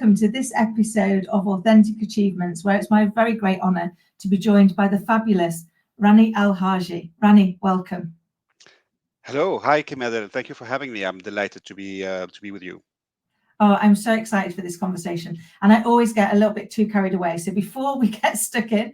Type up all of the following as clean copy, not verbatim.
welcome to this episode of Authentic Achievements, where it's my very great honour to be joined by the fabulous Rani Al Hajji. Rani, welcome. Hello, hi Kim Eder. Thank you for having me. I'm delighted to be with you. Oh, I'm so excited for this conversation, and I always get a little bit too carried away. So before we get stuck in,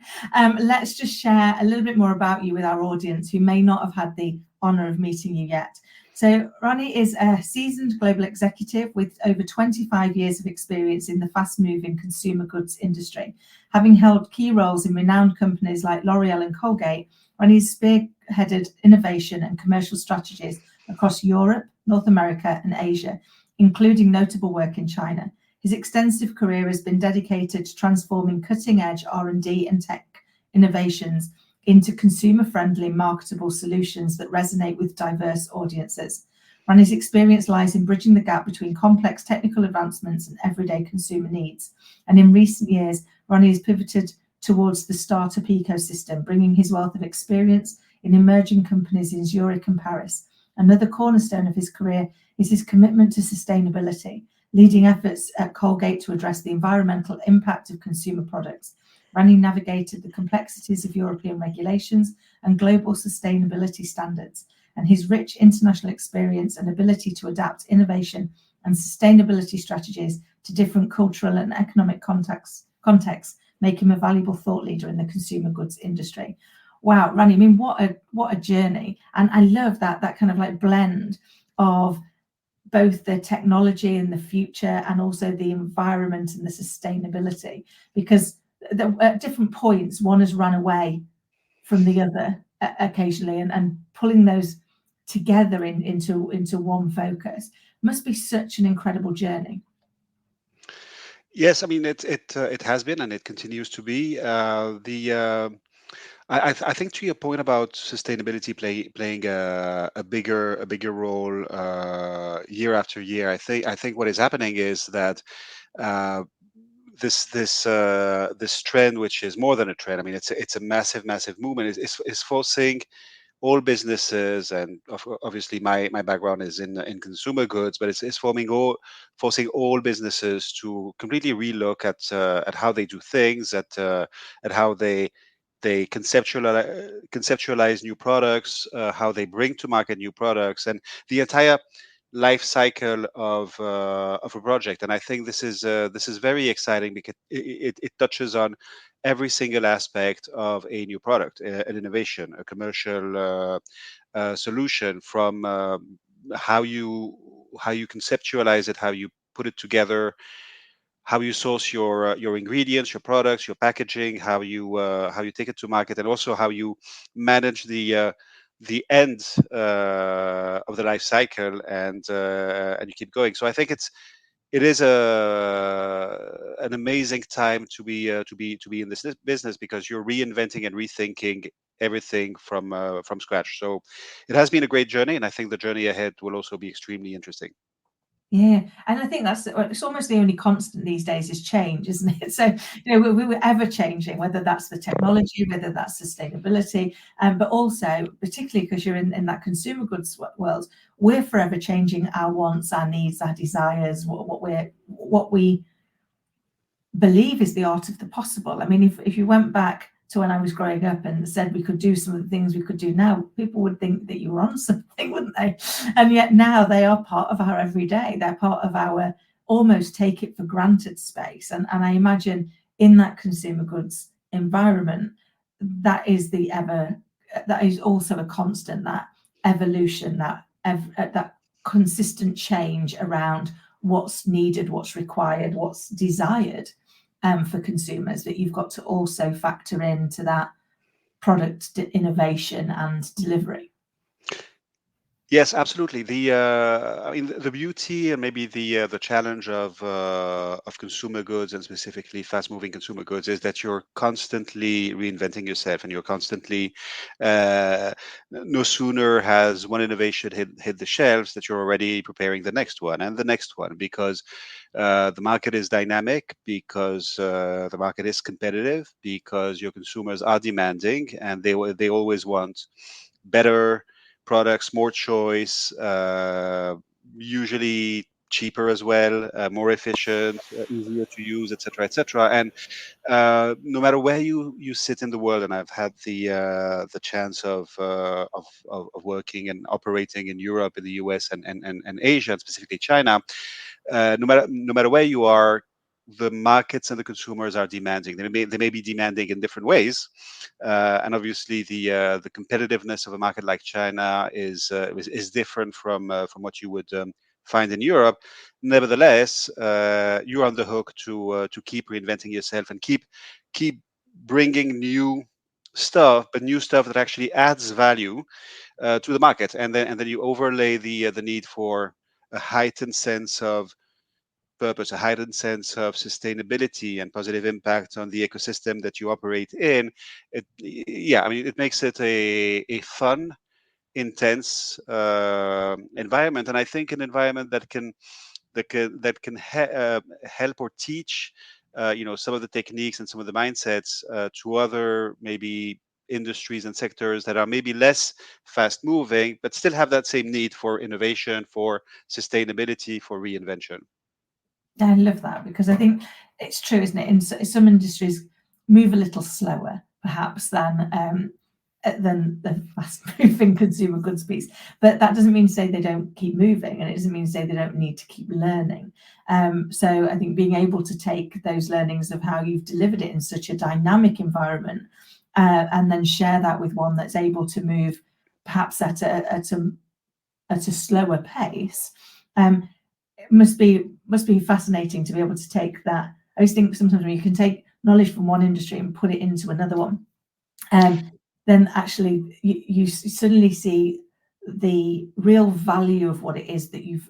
let's just share a little bit more about you with our audience who may not have had the honour of meeting you yet. So Rani is a seasoned global executive with over 25 years of experience in the fast-moving consumer goods industry. Having held key roles in renowned companies like L'Oreal and Colgate, Rani's spearheaded innovation and commercial strategies across Europe, North America, and Asia, including notable work in China. His extensive career has been dedicated to transforming cutting-edge R&D and tech innovations into consumer-friendly, marketable solutions that resonate with diverse audiences. Rani's experience lies in bridging the gap between complex technical advancements and everyday consumer needs. And in recent years, Rani has pivoted towards the startup ecosystem, bringing his wealth of experience in emerging companies in Zurich and Paris. Another cornerstone of his career is his commitment to sustainability, leading efforts at Colgate to address the environmental impact of consumer products. Rani navigated the complexities of European regulations and global sustainability standards, and his rich international experience and ability to adapt innovation and sustainability strategies to different cultural and economic contexts make him a valuable thought leader in the consumer goods industry. Wow, Rani, I mean, what a journey. And I love that kind of like blend of both the technology and the future and also the environment and the sustainability, because at different points, one has run away from the other occasionally, and pulling those together into one focus must be such an incredible journey. Yes, I mean it has been and it continues to be. I think to your point about sustainability playing a bigger role year after year. I think what is happening is that uh, this trend, which is more than a trend. I mean, it's a massive movement. Is forcing all businesses, and obviously my background is in consumer goods, but it's forcing all businesses to completely relook at how they do things, at how they conceptualize new products, how they bring to market new products, and the entire life cycle of a project. And I think this is very exciting because it touches on every single aspect of a new product, an innovation, a commercial solution, from how you conceptualize it, how you put it together, how you source your ingredients, your products, your packaging, how you take it to market, and also how you manage the end of the life cycle, and you keep going. So I think it is an amazing time to be in this business, because you're reinventing and rethinking everything from scratch. So it has been a great journey, and I think the journey ahead will also be extremely interesting. Yeah, and I think it's almost the only constant these days is change, isn't it? So, we were ever changing, whether that's the technology, whether that's sustainability, but also, particularly because you're in that consumer goods world, we're forever changing our wants, our needs, our desires, what we believe is the art of the possible. I mean, if you went back to when I was growing up and said we could do some of the things we could do now, people would think that you were on something, wouldn't they? And yet now they are part of our everyday. They're part of our almost take it for granted space. And I imagine in that consumer goods environment, that is also a constant, that evolution, that consistent change around what's needed, what's required, what's desired for consumers, that you've got to also factor into that product innovation and delivery. Yes, absolutely. I mean, the beauty and maybe the challenge of consumer goods, and specifically fast-moving consumer goods, is that you're constantly reinventing yourself, and you're constantly no sooner has one innovation hit the shelves that you're already preparing the next one and the next one, because the market is dynamic, because the market is competitive, because your consumers are demanding, and they always want better products, more choice, usually cheaper as well, more efficient, easier to use, etc., etc. And no matter where you sit in the world, and I've had the chance of working and operating in Europe, in the US, and Asia, and specifically China. No matter where you are, the markets and the consumers are demanding. They may be demanding in different ways, and obviously the competitiveness of a market like China is different from what you would find in Europe. Nevertheless, you're on the hook to keep reinventing yourself and keep bringing new stuff, but new stuff that actually adds value to the market, and then you overlay the need for a heightened sense of purpose, a heightened sense of sustainability and positive impact on the ecosystem that you operate in. Yeah, I mean, it makes it a fun, intense environment, and I think an environment that can help or teach, some of the techniques and some of the mindsets to other maybe industries and sectors that are maybe less fast moving, but still have that same need for innovation, for sustainability, for reinvention. I love that, because I think it's true, isn't it? In some industries, move a little slower, perhaps, than the fast-moving consumer goods piece. But that doesn't mean to say they don't keep moving, and it doesn't mean to say they don't need to keep learning. So I think being able to take those learnings of how you've delivered it in such a dynamic environment, and then share that with one that's able to move perhaps at a slower pace. It must be fascinating to be able to take that. I always think sometimes when you can take knowledge from one industry and put it into another one, then actually you suddenly see the real value of what it is that you've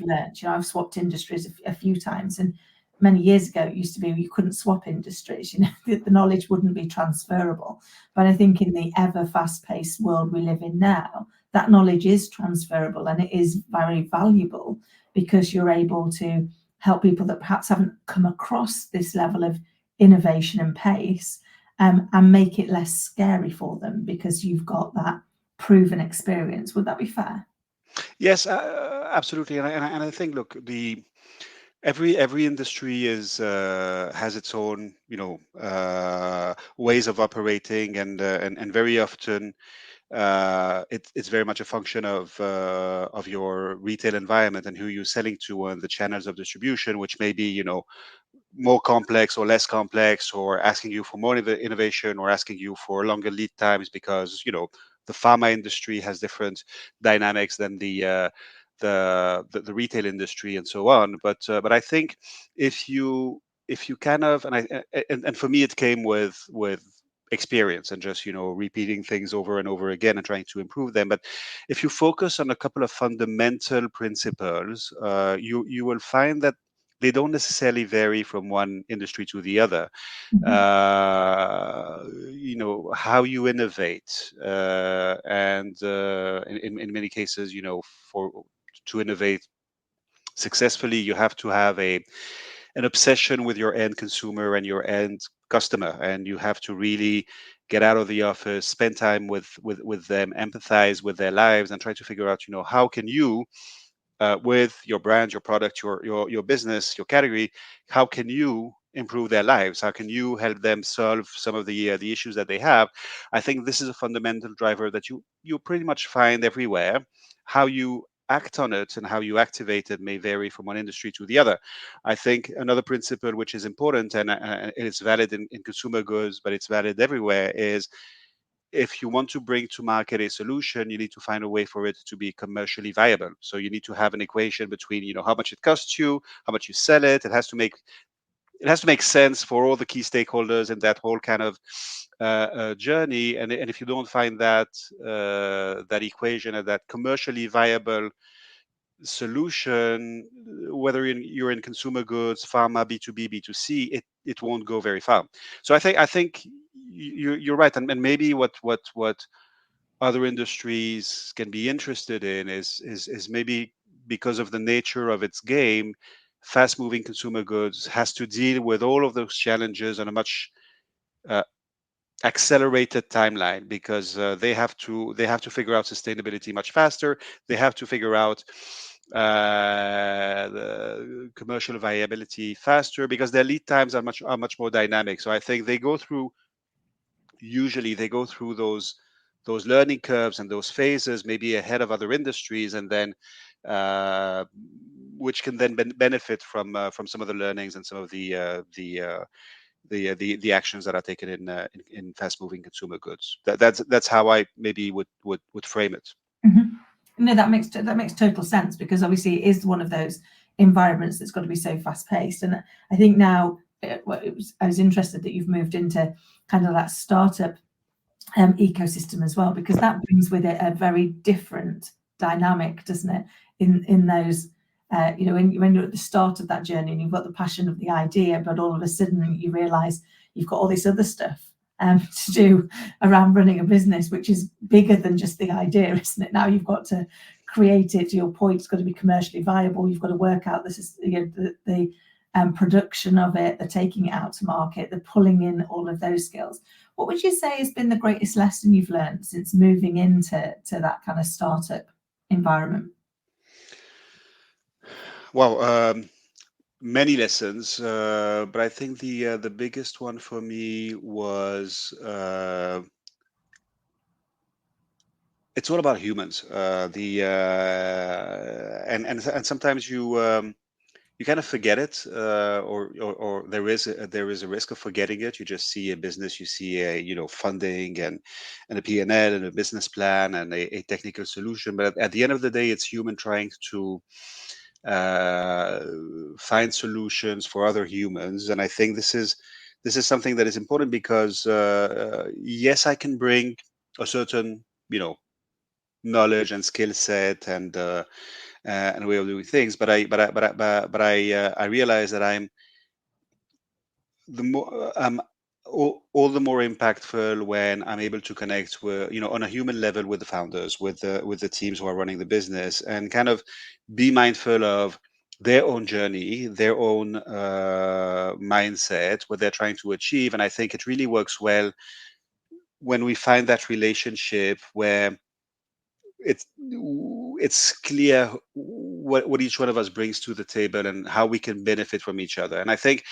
learned. I've swapped industries a few times, and many years ago it used to be you couldn't swap industries. The knowledge wouldn't be transferable. But I think in the ever fast-paced world we live in now, that knowledge is transferable, and it is very valuable, because you're able to help people that perhaps haven't come across this level of innovation and pace, and make it less scary for them, because you've got that proven experience. Would that be fair? Yes, absolutely, and I think, look, every industry has its own ways of operating, and very often it's very much a function of your retail environment and who you're selling to, and the channels of distribution, which may be more complex or less complex, or asking you for more innovation, or asking you for longer lead times, because the pharma industry has different dynamics than the retail industry, and so on. But I think if you kind of, and for me it came with experience, and just repeating things over and over again and trying to improve them. But if you focus on a couple of fundamental principles, you will find that they don't necessarily vary from one industry to the other. Mhm. How you innovate, and in many cases, for to innovate successfully, you have to have an obsession with your end consumer and your end customer, and you have to really get out of the office, spend time with them, empathize with their lives, and try to figure out, how can you, with your brand, your product, your business, your category, how can you improve their lives? How can you help them solve some of the issues that they have? I think this is a fundamental driver that you pretty much find everywhere. How you act on it and how you activate it may vary from one industry to the other. I think another principle which is important, and it's valid in consumer goods, but it's valid everywhere, is if you want to bring to market a solution, you need to find a way for it to be commercially viable. So you need to have an equation between, how much it costs you, how much you sell it. It has to make sense for all the key stakeholders in that whole kind of journey. And if you don't find that equation and that commercially viable solution, whether you're in consumer goods, pharma, B2B, B2C, it won't go very far. So I think you're right, and maybe what other industries can be interested in is maybe because of the nature of its game, fast moving consumer goods has to deal with all of those challenges on a much uh, accelerated timeline, because they have to figure out sustainability much faster. They have to figure out the commercial viability faster, because their lead times are much more dynamic. So I think usually they go through those learning curves and those phases maybe ahead of other industries, and then uh, which can then benefit from some of the learnings and some of the actions that are taken in fast moving consumer goods. That's how I maybe would frame it. Mm-hmm. No, that makes total sense, because obviously it is one of those environments that's got to be so fast paced. And I think now I was interested that you've moved into kind of that startup ecosystem as well, because that brings with it a very different dynamic, doesn't it? In those, when you're at the start of that journey and you've got the passion of the idea, but all of a sudden you realise you've got all this other stuff to do around running a business, which is bigger than just the idea, isn't it? Now you've got to create it. To your point, it's got to be commercially viable. You've got to work out the production of it, the taking it out to market, the pulling in all of those skills. What would you say has been the greatest lesson you've learned since moving into that kind of startup environment? Well, many lessons, but I think the biggest one for me was it's all about humans. And sometimes you kind of forget it, or there is a risk of forgetting it. You just see a business, you see a funding and a P&L and a business plan and a technical solution, but at the end of the day, it's human trying to find solutions for other humans. And I think this is something that is important, because yes, I can bring a certain knowledge and skill set and way of doing things, but I realize that I'm the more all the more impactful when I'm able to connect with, on a human level, with the founders, with the teams who are running the business, and kind of be mindful of their own journey, their own mindset, what they're trying to achieve. And I think it really works well when we find that relationship where it's clear what each one of us brings to the table and how we can benefit from each other. And I think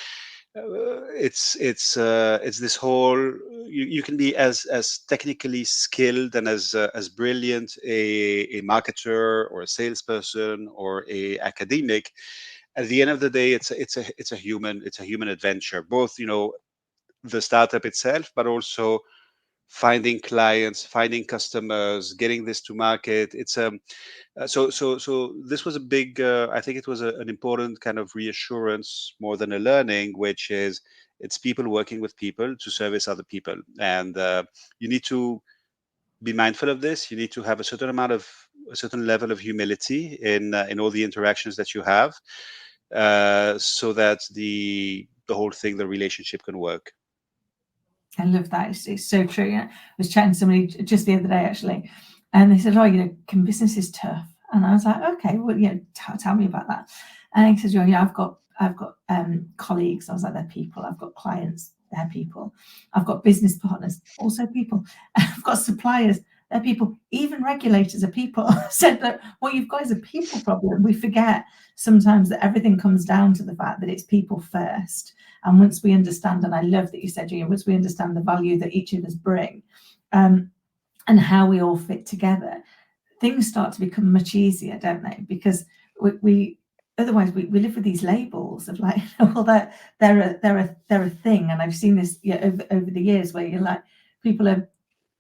it's this whole, you can be as technically skilled and as brilliant a marketer or a salesperson or a academic. At the end of the day, it's a human adventure, both the startup itself, but also finding clients, finding customers, getting this to market. It's so this was a big, I think it was an important kind of reassurance more than a learning, which is it's people working with people to service other people. And you need to be mindful of this. You need to have a certain level of humility in all the interactions that you have, so that the whole thing, the relationship, can work. I love that. It's so true. I was chatting to somebody just the other day, actually, and they said, "Oh, can business is tough?" And I was like, "Okay, well, tell me about that." And he said, I've got colleagues." I was like, "They're people." "I've got clients." "They're people." "I've got business partners." "Also people." "I've got suppliers." "They're people." "Even regulators are people." I said that what you've got is a people problem. We forget sometimes that everything comes down to the fact that it's people first. And once we understand, and I love that you said, once we understand the value that each of us bring, and how we all fit together, things start to become much easier, don't they? Because we otherwise we live with these labels of like, well, they're a thing. And I've seen this over the years, where you're like, people are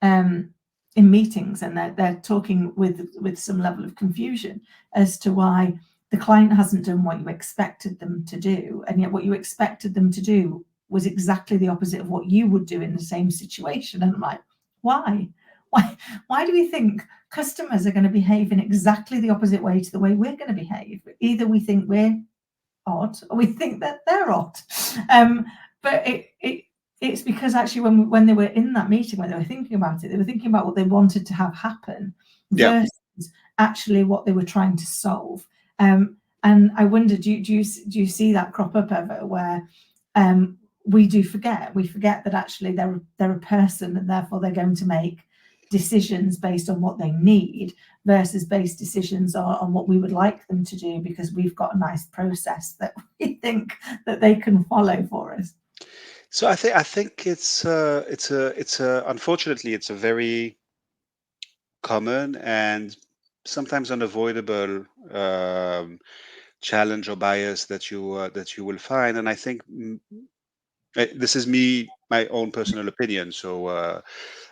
in meetings and they're talking with some level of confusion as to why the client hasn't done what you expected them to do, and yet what you expected them to do was exactly the opposite of what you would do in the same situation. And I'm like, why do we think customers are going to behave in exactly the opposite way to the way we're going to behave? Either we think we're odd or we think that they're odd. But it's because actually when they were in that meeting, when they were thinking about it, they were thinking about what they wanted to have happen versus actually what they were trying to solve. And I wonder, do you see that crop up ever, where we forget that actually they're a person, and therefore they're going to make decisions based on what they need versus based decisions on what we would like them to do because we've got a nice process that we think that they can follow for us. So I think it's unfortunately it's a very common and sometimes unavoidable challenge or bias that you will find. And I think this is my own personal opinion. So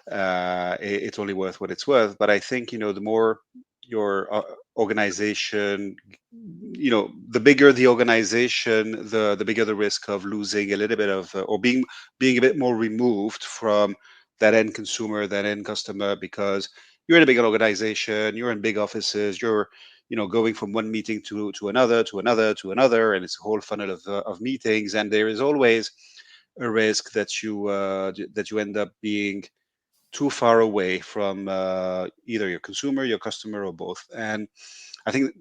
it's only worth what it's worth. But I think the more your organization, the bigger the organization, the bigger the risk of losing a little bit of or being a bit more removed from that end consumer, that end customer, because you're in a big organization, you're in big offices, you're going from one meeting to another, to another, to another, and it's a whole funnel of meetings, and there is always a risk that you end up being too far away from either your consumer, your customer, or both. And I think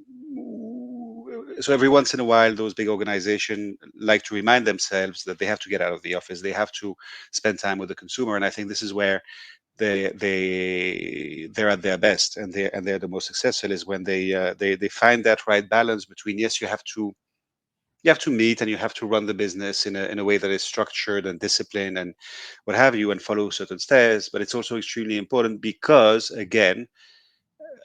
so. Every once in a while, those big organizations like to remind themselves that they have to get out of the office. They have to spend time with the consumer. And I think this is where they're at their best, and they're the most successful, is when they find that right balance between, yes, you have to meet and you have to run the business in a way that is structured and disciplined and what have you, and follow certain steps. But it's also extremely important because, again,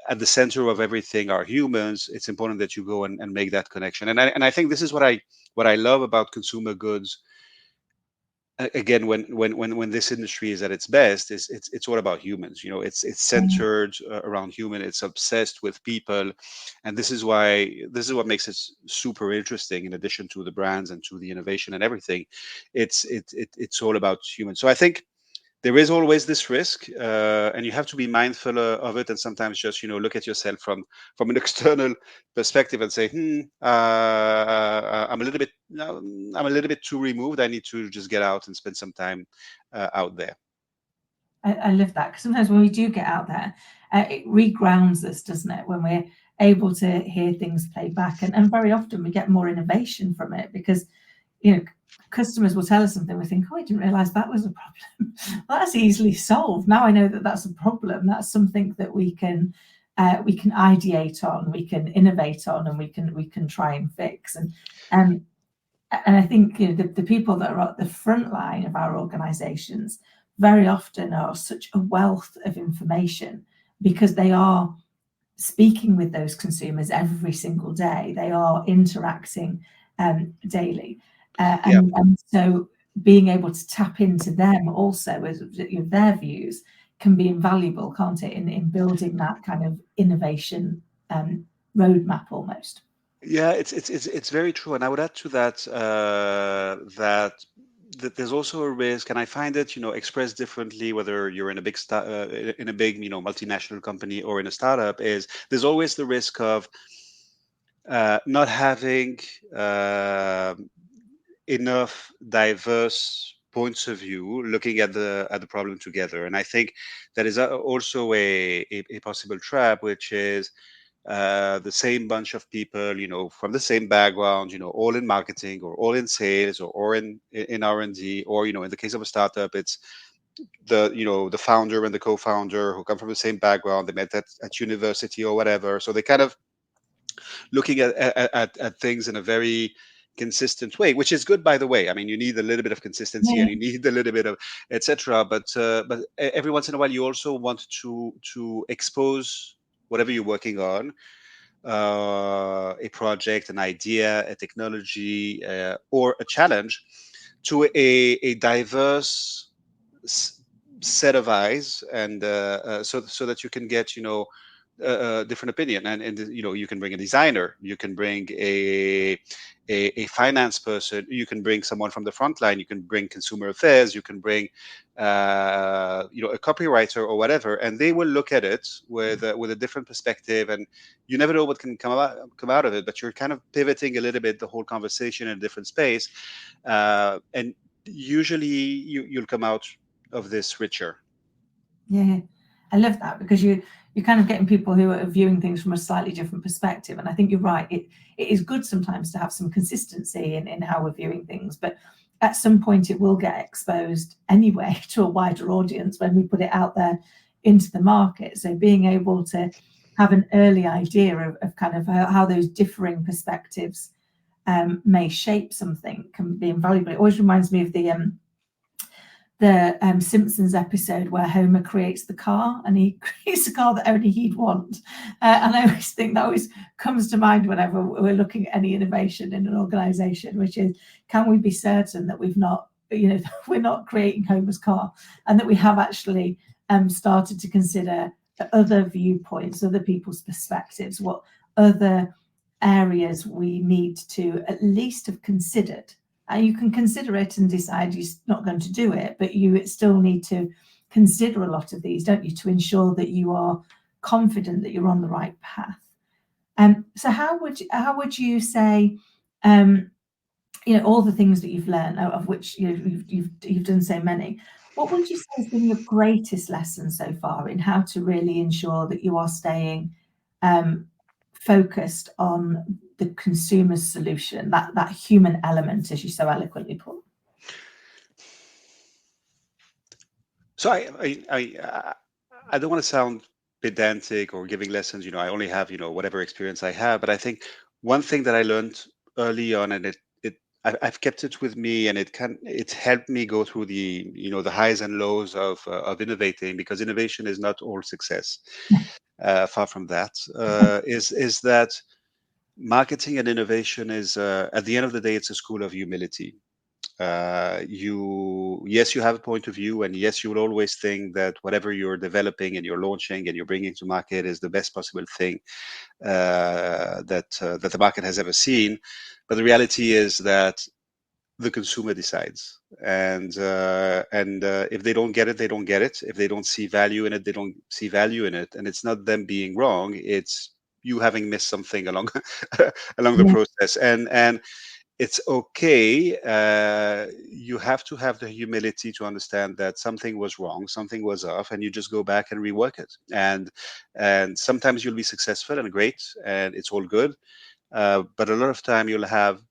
at the center of everything are humans. It's important that you go and make that connection. And I think this is what I love about consumer goods. Again, when this industry is at its best, is it's all about humans. It's centered around human. It's obsessed with people, and this is what makes it super interesting. In addition to the brands and to the innovation and everything, it's all about humans. So I think there is always this risk, and you have to be mindful of it, and sometimes just look at yourself from an external perspective and say, I'm a little bit I'm a little bit too removed. I need to just get out and spend some time out there. I love that, because sometimes when we do get out there, it regrounds us, doesn't it? When we're able to hear things played back, and very often we get more innovation from it, because customers will tell us something, we think, oh, I didn't realize that was a problem. Well, that's easily solved. Now I know that that's a problem. That's something that we can ideate on, we can innovate on, and we can try and fix. And I think the people that are at the front line of our organizations very often are such a wealth of information, because they are speaking with those consumers every single day. They are interacting daily. And so being able to tap into them also as their views can be invaluable, can't it, in building that kind of innovation roadmap almost. Yeah, it's very true, and I would add to that that there's also a risk, and I find it expressed differently whether you're in a big multinational company or in a startup. Is there's always the risk of not having enough diverse points of view looking at the problem together. And I think that is also a possible trap, which is the same bunch of people, from the same background, all in marketing or all in sales or in R&D, or in the case of a startup, it's the founder and the co-founder who come from the same background. They met at university or whatever, so they kind of looking at things in a very consistent way, which is good, by the way. I mean, you need a little bit of consistency, and you need a little bit of etc. But every once in a while, you also want to expose whatever you're working on, a project, an idea, a technology, or a challenge, to a diverse set of eyes, and so that you can get different opinion. And you can bring a designer, you can bring a finance person, you can bring someone from the front line, you can bring consumer affairs, you can bring a copywriter or whatever, and they will look at it with a different perspective. And you never know what can come out of it, but you're kind of pivoting a little bit the whole conversation in a different space, and usually you'll come out of this richer. Yeah, I love that, because you're kind of getting people who are viewing things from a slightly different perspective. And I think you're right. It is good sometimes to have some consistency in how we're viewing things, but at some point it will get exposed anyway to a wider audience when we put it out there into the market. So being able to have an early idea of kind of how those differing perspectives may shape something can be invaluable. It always reminds me of the Simpsons episode where Homer creates the car, and he creates a car that only he'd want. And I always think that always comes to mind whenever we're looking at any innovation in an organization, which is, can we be certain that we're not creating Homer's car, and that we have actually started to consider other viewpoints, other people's perspectives, what other areas we need to at least have considered. You can consider it and decide you're not going to do it, but you still need to consider a lot of these, don't you, to ensure that you are confident that you're on the right path. So how would you say, all the things that you've learned, of which you've done so many, what would you say has been your greatest lesson so far in how to really ensure that you are staying focused on the consumer's solution, that human element, as you so eloquently put? So I don't want to sound pedantic or giving lessons. I only have whatever experience I have, but I think one thing that I learned early on, and I've kept it with me, and it's helped me go through the highs and lows of innovating, because innovation is not all success. Far from that, is that marketing and innovation is, at the end of the day, it's a school of humility. Yes, you have a point of view, and yes, you will always think that whatever you're developing and you're launching and you're bringing to market is the best possible thing that the market has ever seen. But the reality is that the consumer decides, and if they don't get it, they don't get it. If they don't see value in it, they don't see value in it, and it's not them being wrong; it's you having missed something along along the process, and it's okay. You have to have the humility to understand that something was wrong, something was off, and you just go back and rework it. And sometimes you'll be successful and great, and it's all good. But a lot of time you'll have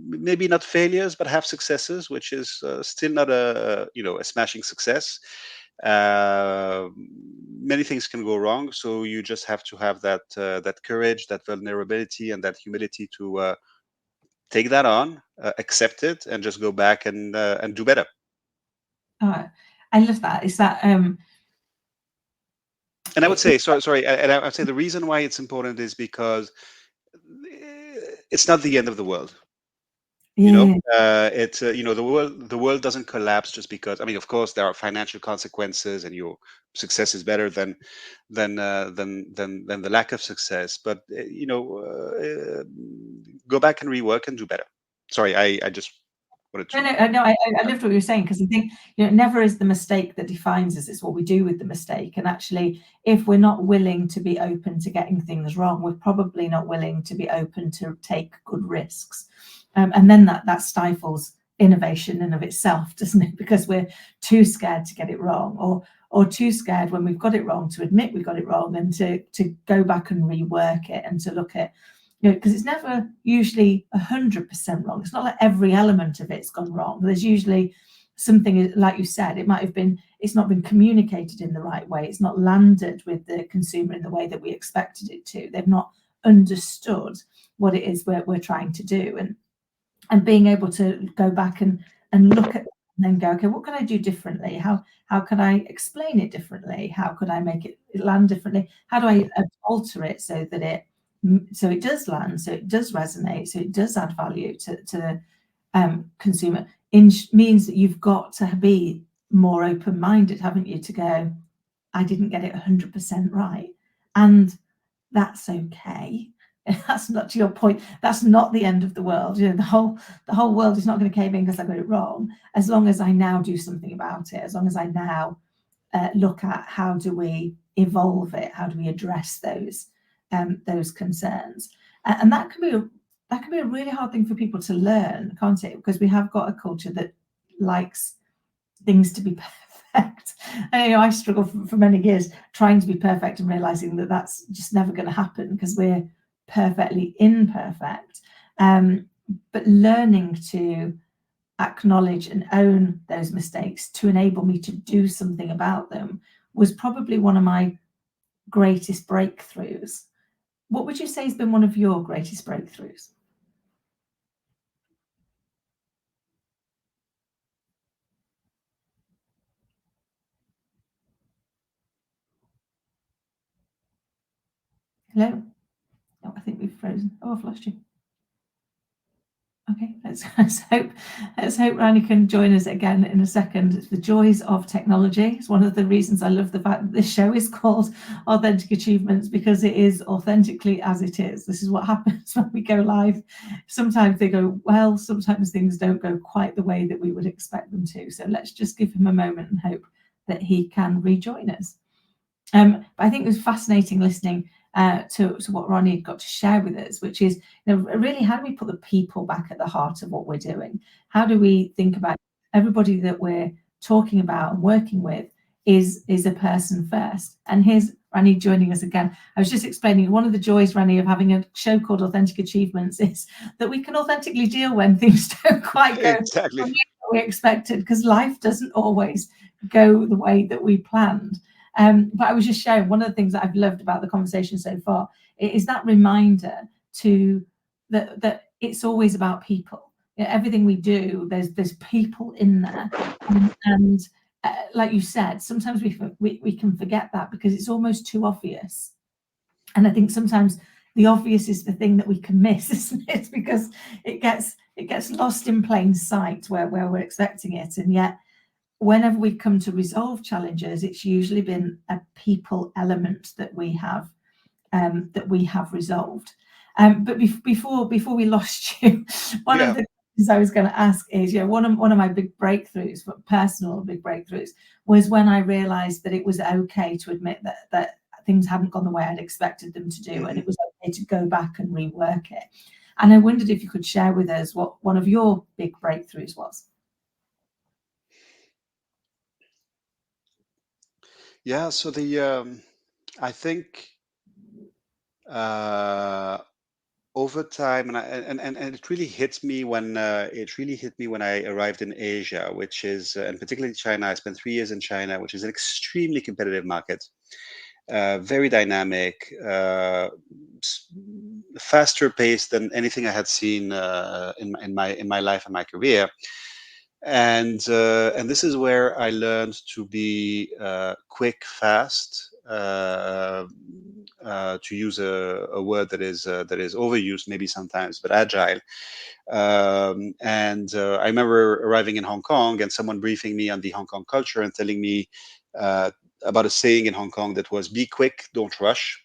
maybe not failures, but have successes, which is still not a smashing success. Many things can go wrong, so you just have to have that courage, that vulnerability, and that humility to take that on, accept it, and just go back and do better. I love that. Is that And I would say, sorry, and I would say the reason why it's important is because it's not the end of the world. It's the world doesn't collapse just because. I mean, of course, there are financial consequences, and your success is better than the lack of success. But go back and rework and do better. Sorry, I just wanted to. No, I loved what you were saying, because I think it never is the mistake that defines us. It's what we do with the mistake. And actually, if we're not willing to be open to getting things wrong, we're probably not willing to be open to take good risks. And then that stifles innovation in of itself, doesn't it? Because we're too scared to get it wrong, or too scared when we've got it wrong to admit we got it wrong, and to go back and rework it, and to look at, because it's never usually 100% wrong. It's not like every element of it's gone wrong. There's usually something, like you said, it's not been communicated in the right way. It's not landed with the consumer in the way that we expected it to. They've not understood what it is we're trying to do. And being able to go back and look at it, and then go, okay, what can I do differently? How can I explain it differently? How could I make it land differently? How do I alter it so that it does land, so it does resonate, so it does add value to the consumer? Means that you've got to be more open-minded, haven't you, to go, I didn't get it 100% right, and that's okay. That's not, to your point, that's not the end of the world. The whole world is not going to cave in because I got it wrong, as long as I now do something about it, as long as I now look at how do we evolve it, how do we address those concerns. And that can be a really hard thing for people to learn, can't it? Because we have got a culture that likes things to be perfect. And I struggled for many years trying to be perfect, and realizing that that's just never going to happen, because we're perfectly imperfect. But learning to acknowledge and own those mistakes to enable me to do something about them was probably one of my greatest breakthroughs. What would you say has been one of your greatest breakthroughs? Hello? Oh, I think we've frozen. Oh, I've lost you. Okay, let's hope Rani can join us again in a second. It's the joys of technology. It's one of the reasons I love the fact that this show is called Authentic Achievements, because it is authentically as it is. This is what happens when we go live. Sometimes they go well, sometimes things don't go quite the way that we would expect them to. So let's just give him a moment and hope that he can rejoin us. But I think it was fascinating listening to what Rani got to share with us, which is, really, how do we put the people back at the heart of what we're doing? How do we think about everybody that we're talking about and working with is a person first? And here's Rani joining us again. I was just explaining one of the joys, Rani, of having a show called Authentic Achievements is that we can authentically deal when things don't quite go Exactly. the way that we expected, because life doesn't always go the way that we planned. But I was just sharing one of the things that I've loved about the conversation so far is that reminder to that it's always about people. Everything we do, there's people in there, and like you said, sometimes we can forget that because it's almost too obvious. And I think sometimes the obvious is the thing that we can miss, isn't it? Because it gets lost in plain sight where we're expecting it, and yet whenever we come to resolve challenges, it's usually been a people element that we have resolved. But before we lost you, one of the things I was going to ask is, one of my big breakthroughs, personal big breakthroughs, was when I realised that it was okay to admit that things hadn't gone the way I'd expected them to do, and it was okay to go back and rework it. And I wondered if you could share with us what one of your big breakthroughs was. Yeah, so I think over time, and it really hit me when I arrived in Asia, which is and particularly China. I spent 3 years in China, which is an extremely competitive market, very dynamic, faster paced than anything I had seen in my life and my career. And this is where I learned to be quick, fast. To use a word that is overused maybe sometimes, but agile. And I remember arriving in Hong Kong and someone briefing me on the Hong Kong culture and telling me uh, about a saying in Hong Kong that was "Be quick, don't rush."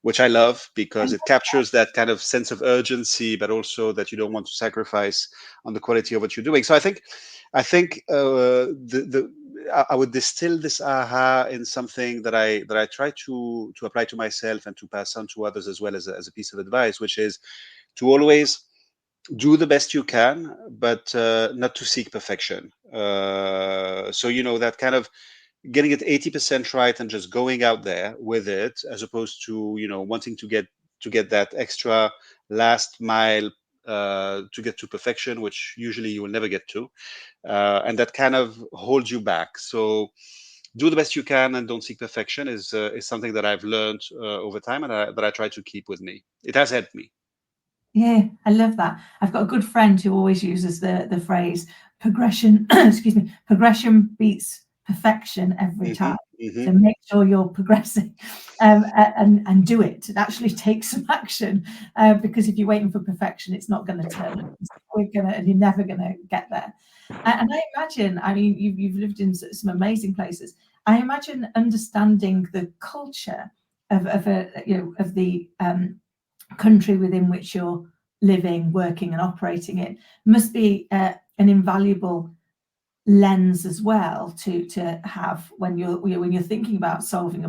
Which I love because it captures that kind of sense of urgency, but also that you don't want to sacrifice on the quality of what you're doing. So I think I would distill this aha in something that I try to apply to myself and to pass on to others as well as a piece of advice, which is to always do the best you can, but not to seek perfection. So that kind of getting it 80% right and just going out there with it, as opposed to wanting to get that extra last mile to get to perfection, which usually you will never get to, and that kind of holds you back. So do the best you can and don't seek perfection is something that I've learned over time, and that I try to keep with me. It has helped me. Yeah, I love that. I've got a good friend who always uses the phrase progression, excuse me, progression beats perfection every time. So make sure you're progressing, and do it. It actually takes some action, because if you're waiting for perfection, it's not going to turn up. And you're never going to get there. And I imagine, I mean, you've lived in some amazing places. I imagine understanding the culture of the country within which you're living, working, and operating in must be an invaluable lens as well to have when you're thinking about solving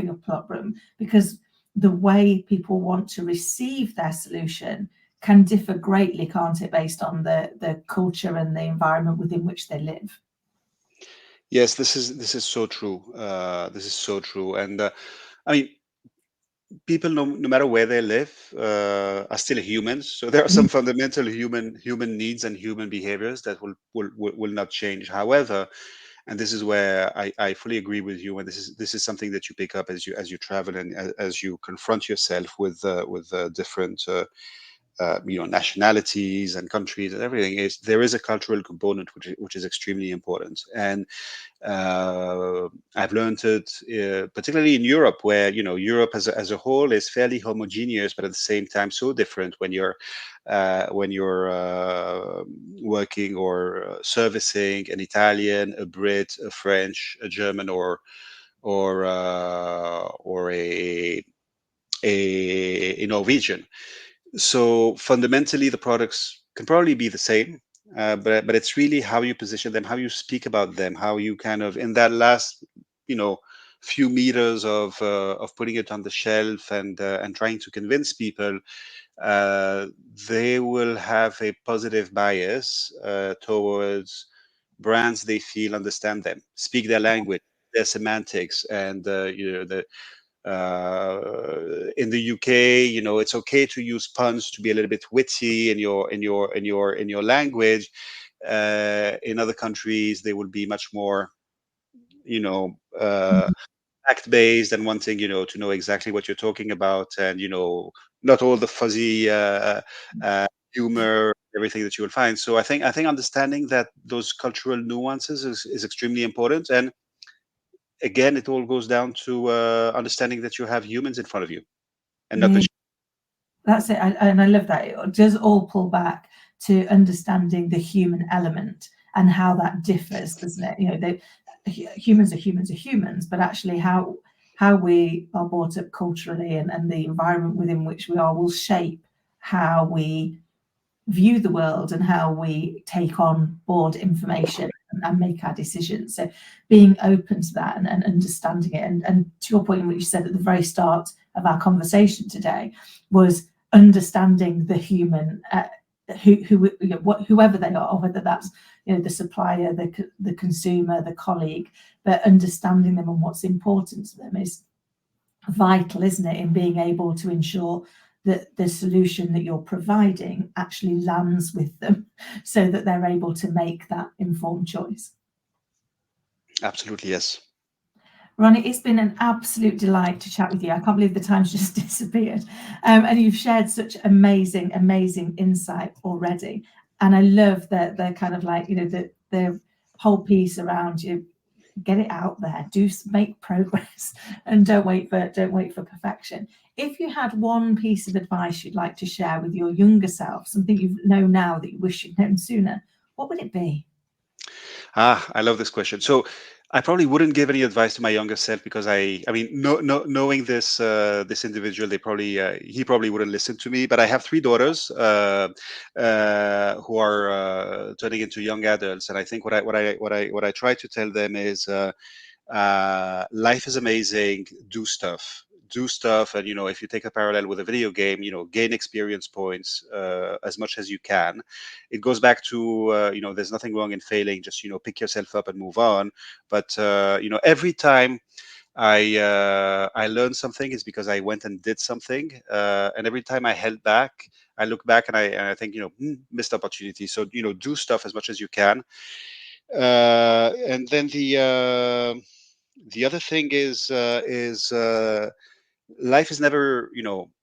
a problem, because the way people want to receive their solution can differ greatly, can't it, based on the culture and the environment within which they live. Yes, this is so true. This is so true, and I mean, people, no matter where they live, are still humans. So there are some fundamental human needs and human behaviors that will not change. However, And this is where I fully agree with you. And this is something that you pick up as you travel, and as you confront yourself with different nationalities and countries and everything. Is there is a cultural component which is extremely important. And I've learned it, particularly in Europe, where Europe as a whole is fairly homogeneous, but at the same time so different when you're working or servicing an Italian, a Brit, a French, a German, or a Norwegian. So fundamentally, the products can probably be the same, but it's really how you position them, how you speak about them, how you kind of in that last, you know, few meters of putting it on the shelf and trying to convince people, uh, they will have a positive bias towards brands they feel understand them, speak their language, their semantics, and the in the UK, it's okay to use puns to be a little bit witty in your language. In other countries, they will be much more, you know, uh, fact based and wanting, to know exactly what you're talking about, and not all the fuzzy humor, everything that you will find. So I think understanding that those cultural nuances is extremely important. And again, it all goes down to understanding that you have humans in front of you and not Yeah, machines. that's it. And I love that. It does all pull back to understanding the human element and how that differs, doesn't it? Humans are humans are humans, but actually how we are brought up culturally and the environment within which we are will shape how we view the world and how we take on board information and make our decisions. So being open to that and understanding it, and to your point, what you said at the very start of our conversation today, was understanding the human, whoever they are, whether that's the supplier, the consumer, the colleague, but understanding them and what's important to them is vital, isn't it, in being able to ensure that the solution that you're providing actually lands with them so that they're able to make that informed choice. Absolutely, yes. Ronnie, it's been an absolute delight to chat with you. I can't believe the time's just disappeared. And you've shared such amazing, amazing insight already. And I love the kind of like, the whole piece around you. Get it out there, make progress, and don't wait for perfection. If you had one piece of advice you'd like to share with your younger self, something you know now that you wish you'd known sooner, what would it be? I love this question. So I probably wouldn't give any advice to my younger self, because I mean, knowing this individual, he probably wouldn't listen to me. But I have three daughters who are turning into young adults, and I think what I try to tell them is, life is amazing. Do stuff, and if you take a parallel with a video game, gain experience points as much as you can. It goes back to there's nothing wrong in failing. Just pick yourself up and move on. But every time I learned something is because I went and did something, and every time I held back, I look back and I think, missed opportunity. So do stuff as much as you can. And then the other thing is life is never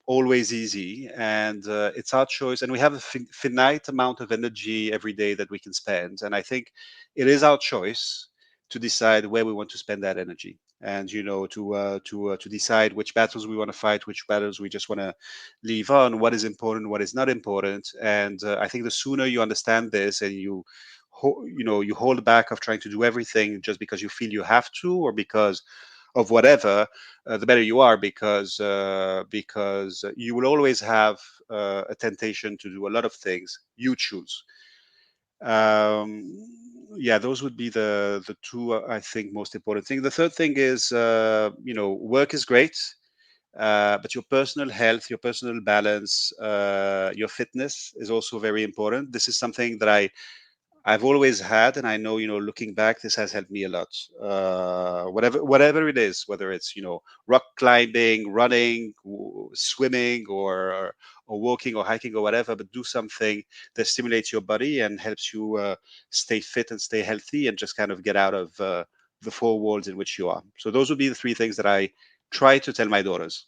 always easy, and it's our choice, and we have a finite amount of energy every day that we can spend, and I think it is our choice to decide where we want to spend that energy, and to decide which battles we want to fight, which battles we just want to leave on, what is important, what is not important. And I think the sooner you understand this, and you hold back of trying to do everything just because you feel you have to, or because of whatever, the better you are, because you will always have a temptation to do a lot of things you choose. Yeah, those would be the two, I think, most important thing. The third thing is, work is great, but your personal health, your personal balance, your fitness is also very important. This is something that I've always had, and I know, looking back, this has helped me a lot. Whatever it is, whether it's, rock climbing, running, swimming, or walking or hiking or whatever, but do something that stimulates your body and helps you stay fit and stay healthy and just kind of get out of the four walls in which you are. So those would be the three things that I try to tell my daughters.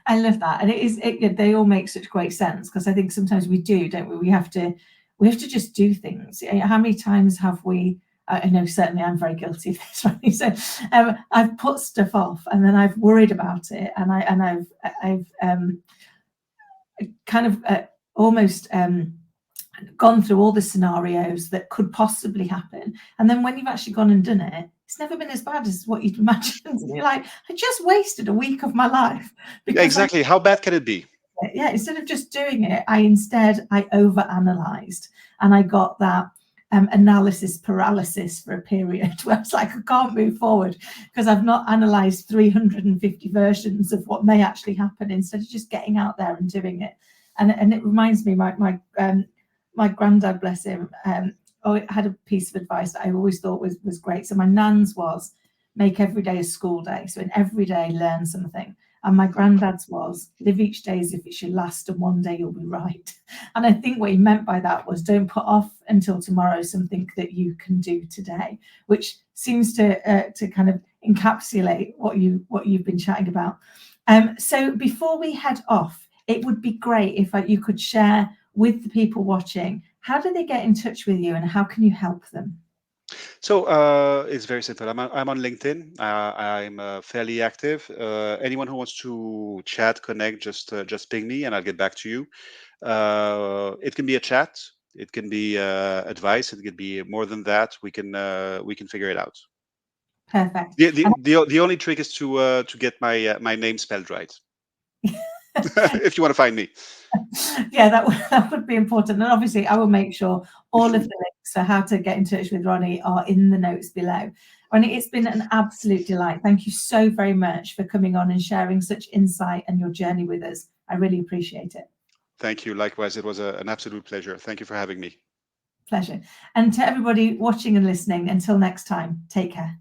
I love that, and they all make such great sense, because I think sometimes we do, don't we? We have to just do things. How many times have we? I know certainly I'm very guilty of this, right? So I've put stuff off, and then I've worried about it, and I've kind of almost gone through all the scenarios that could possibly happen, and then when you've actually gone and done it, it's never been as bad as what you'd imagined. And you're like, I just wasted a week of my life because Exactly. How bad can it be? instead of just doing it, I overanalyzed, and I got that analysis paralysis for a period where it's like I can't move forward because I've not analyzed 350 versions of what may actually happen, instead of just getting out there and doing it. And it reminds me, my granddad, bless him, had a piece of advice that I always thought was great. So my nan's was, make every day a school day. So in every day, learn something. And my granddad's was, live each day as if it should last, and one day you'll be right. And I think what he meant by that was, don't put off until tomorrow something that you can do today, which seems to kind of encapsulate what you've been chatting about. So before we head off, it would be great if you could share with the people watching, how do they get in touch with you and how can you help them? So it's very simple. I'm on LinkedIn. I'm fairly active. Anyone who wants to chat, connect, just ping me and I'll get back to you. It can be a chat. It can be advice. It could be more than that. We can figure it out. Perfect. The only trick is to get my name spelled right. If you want to find me. Yeah, that would be important. And obviously, I will make sure all of the links for how to get in touch with Ronnie are in the notes below. Ronnie, it's been an absolute delight. Thank you so very much for coming on and sharing such insight and your journey with us. I really appreciate it. Thank you. Likewise, it was an absolute pleasure. Thank you for having me. Pleasure. And to everybody watching and listening, until next time, take care.